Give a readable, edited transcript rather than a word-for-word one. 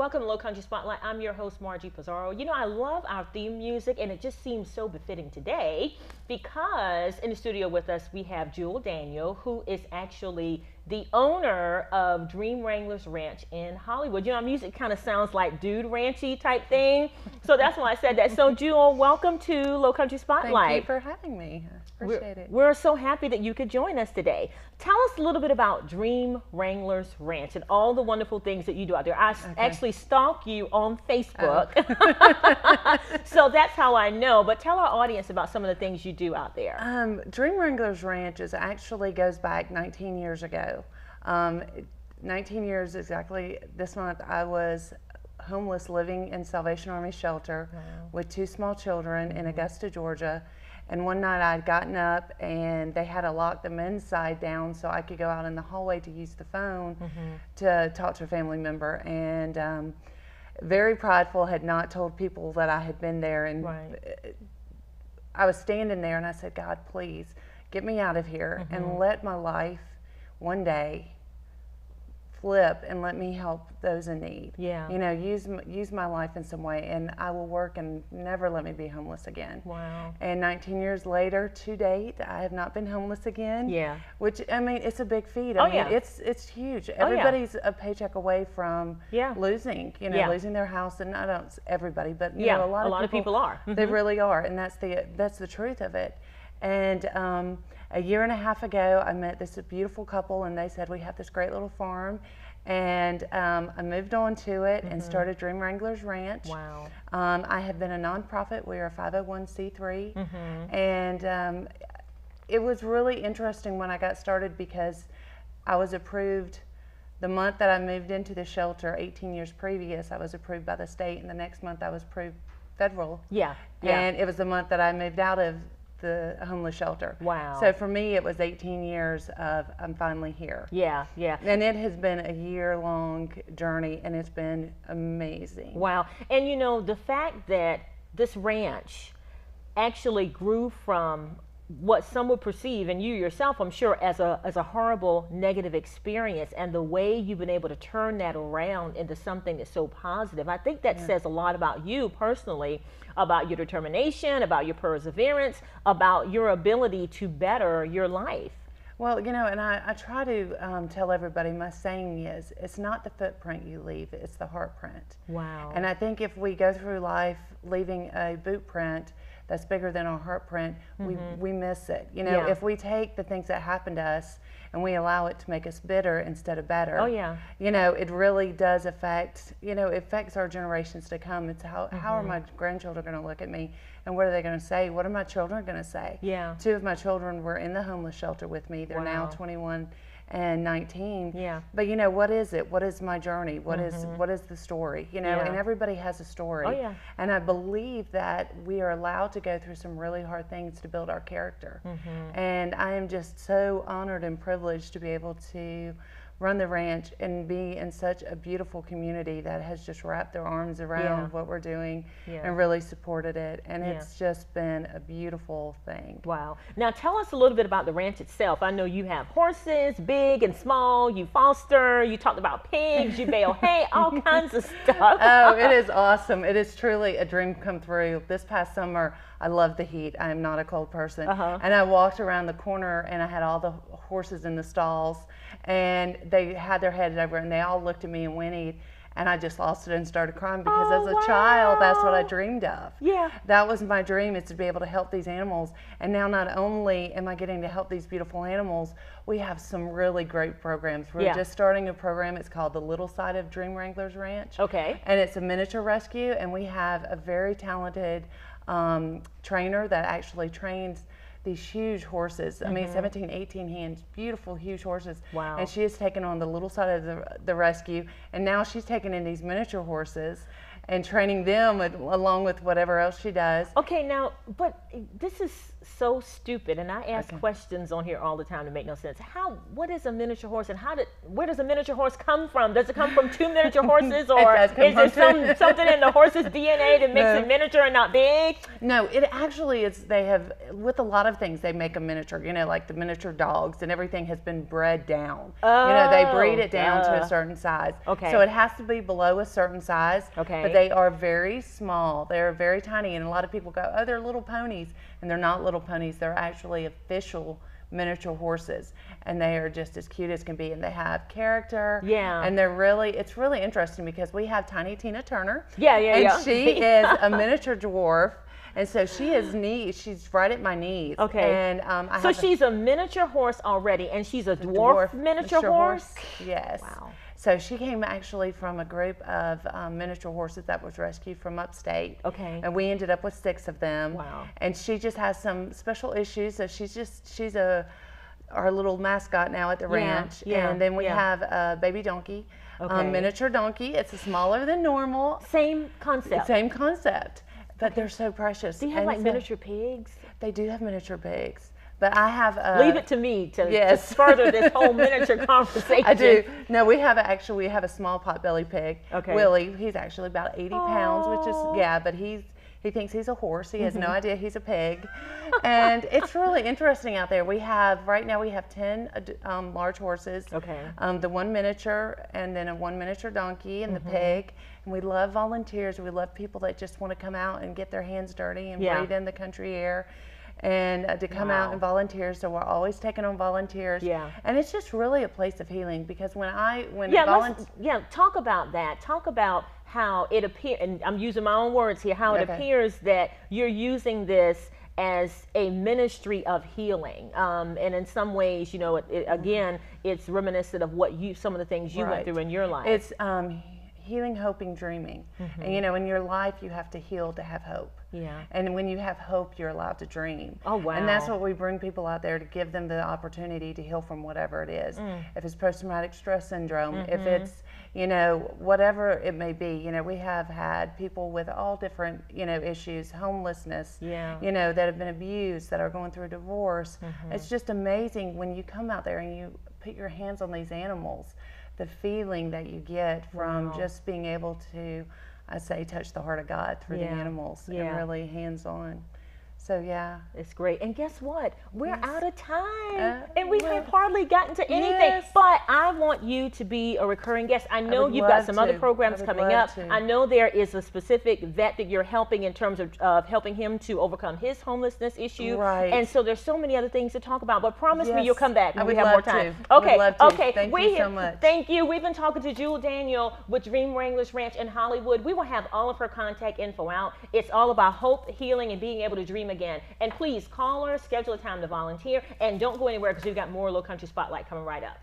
Welcome to Low Country Spotlight. I'm your host, Margie Pizarro. You know, I love our theme music, and it just seems so befitting today because in the studio with us, we have Jewel Daniel, who is actually the owner of Dream Wranglers Ranch in Hollywood. You know, music kind of sounds like dude ranchy type thing. So that's why I said that. So Jewel, welcome to Low Country Spotlight. Thank you for having me. I appreciate it. We're so happy that you could join us today. Tell us a little bit about Dream Wranglers Ranch and all the wonderful things that you do out there. I actually stalk you on Facebook. Oh. So that's how I know. But tell our audience about some of the things you do out there. Dream Wranglers Ranch actually goes back 19 years ago. 19 years exactly this month. I was homeless living in Salvation Army shelter with two small children in Augusta, Georgia. And one night I'd gotten up and they had to lock the men's side down so I could go out in the hallway to use the phone to talk to a family member. And very prideful, had not told people that I had been there. And I was standing there and I said, God, please get me out of here and let my life one day flip and let me help those in need. Yeah. You know, use my life in some way, and I will work and never let me be homeless again. Wow. And 19 years later, to date, I have not been homeless again. Yeah. Which, I mean, it's a big feat. I mean, it's huge. Everybody's a paycheck away from losing, you know, losing their house, and I don't everybody, but you know, a lot of people are. They really are, and that's the truth of it. And a year and a half ago, I met this beautiful couple, and they said, we have this great little farm. And I moved on to it and started Dream Wranglers Ranch. Wow. I have been a nonprofit. We are a 501c3. And it was really interesting when I got started because I was approved the month that I moved into the shelter 18 years previous. I was approved by the state, and the next month I was approved federal. Yeah. And it was the month that I moved out of the homeless shelter. Wow. So for me, it was 18 years of I'm finally here. Yeah, yeah. And it has been a year-long journey, and it's been amazing. Wow. And you know, the fact that this ranch actually grew from what some would perceive, and you yourself, I'm sure, as a horrible negative experience, and the way you've been able to turn that around into something that's so positive, I think that says a lot about you personally, about your determination, about your perseverance, about your ability to better your life. Well, you know, and I try to tell everybody, my saying is, it's not the footprint you leave, it's the heart print. Wow. And I think if we go through life leaving a boot print that's bigger than our heart print, we miss it. You know, if we take the things that happen to us and we allow it to make us bitter instead of better, you know, it really does affect, you know, it affects our generations to come. It's how are my grandchildren going to look at me, and what are they going to say? What are my children going to say? Yeah. Two of my children were in the homeless shelter with me. They're now 21 and 19. Yeah. But you know, what is it? What is my journey? What is the story? You know, and everybody has a story. Oh, yeah. And I believe that we are allowed to go through some really hard things to build our character. And I am just so honored and privileged to be able to run the ranch and be in such a beautiful community that has just wrapped their arms around what we're doing and really supported it. And it's just been a beautiful thing. Wow. Now tell us a little bit about the ranch itself. I know you have horses, big and small, you foster, you talked about pigs, you bale hay, all kinds of stuff. Oh, it is awesome. It is truly a dream come true. This past summer, I love the heat. I am not a cold person. And I walked around the corner and I had all the horses in the stalls, and they had their heads over and they all looked at me and whinnied, and I just lost it and started crying because as a child, that's what I dreamed of. Yeah. That was my dream, is to be able to help these animals. And now not only am I getting to help these beautiful animals, we have some really great programs. We're just starting a program. It's called the Little Side of Dream Wranglers Ranch. Okay. And it's a miniature rescue, and we have a very talented trainer that actually trains these huge horses. I mean, 17, 18 hands, beautiful, huge horses. Wow. And she has taken on the little side of the rescue, and now she's taken in these miniature horses, and training them along with whatever else she does. Okay, now, but this is so stupid, and I ask questions on here all the time that make no sense. What is a miniature horse, and where does a miniature horse come from? Does it come from two miniature horses, or is there something in the horse's DNA that makes it miniature and not big? No, it actually is. They have, with a lot of things, they make a miniature, like the miniature dogs and everything has been bred down. Oh, they breed it down to a certain size. Okay. So it has to be below a certain size. Okay. But they are very small. They're very tiny. And a lot of people go, oh, they're little ponies. And they're not little ponies. They're actually official miniature horses. And they are just as cute as can be. And they have character. Yeah. And it's really interesting because we have Tiny Tina Turner. Yeah. And she is a miniature dwarf. And so she is neat. She's right at my knees. Okay. And so she's a miniature horse already, and she's a dwarf miniature horse? Yes. Wow. So she came actually from a group of miniature horses that was rescued from upstate. Okay. And we ended up with 6 of them. Wow. And she just has some special issues. So she's our little mascot now at the ranch. Yeah. And then we have a baby donkey, miniature donkey. It's smaller than normal. Same concept. Same concept. But they're so precious. Do you have miniature pigs? They do have miniature pigs. But I have... Leave it to me to further this whole miniature conversation. I do. No, we have a small potbelly pig. Okay. Willie, he's actually about 80 pounds, which is, but he thinks he's a horse. He has no idea he's a pig. And it's really interesting out there. Right now we have 10 large horses. Okay. The 1 miniature, and then a 1 miniature donkey, and the pig. And we love volunteers. We love people that just want to come out and get their hands dirty and breathe in the country air. And to come out and volunteer, so we're always taking on volunteers. Yeah. And it's just really a place of healing because talk about that. Talk about how it appears, and I'm using my own words here, how it appears that you're using this as a ministry of healing, and in some ways, again, it's reminiscent of some of the things you went through in your life. It's healing, hoping, dreaming. And in your life, you have to heal to have hope. Yeah. And when you have hope, you're allowed to dream. Oh, wow. And that's what we bring people out there to give them the opportunity to heal from whatever it is. If it's post-traumatic stress syndrome, if it's, whatever it may be. We have had people with all different, issues, homelessness, that have been abused, that are going through a divorce. It's just amazing when you come out there and you put your hands on these animals, the feeling that you get from just being able to, I say, touch the heart of God through the animals and really hands-on. So it's great. And guess what? We're out of time, and we have hardly gotten to anything. But I want you to be a recurring guest. I know you've got some other programs coming up. I know there is a specific vet that you're helping in terms of helping him to overcome his homelessness issue. Right. And so there's so many other things to talk about. But promise me you'll come back when we have more time. Okay. Okay. Thank you so much. Thank you. We've been talking to Jewel Daniel with Dream Wranglers Ranch in Hollywood. We will have all of her contact info out. It's all about hope, healing, and being able to dream again. And please call her, schedule a time to volunteer, and don't go anywhere because we've got more Low Country Spotlight coming right up.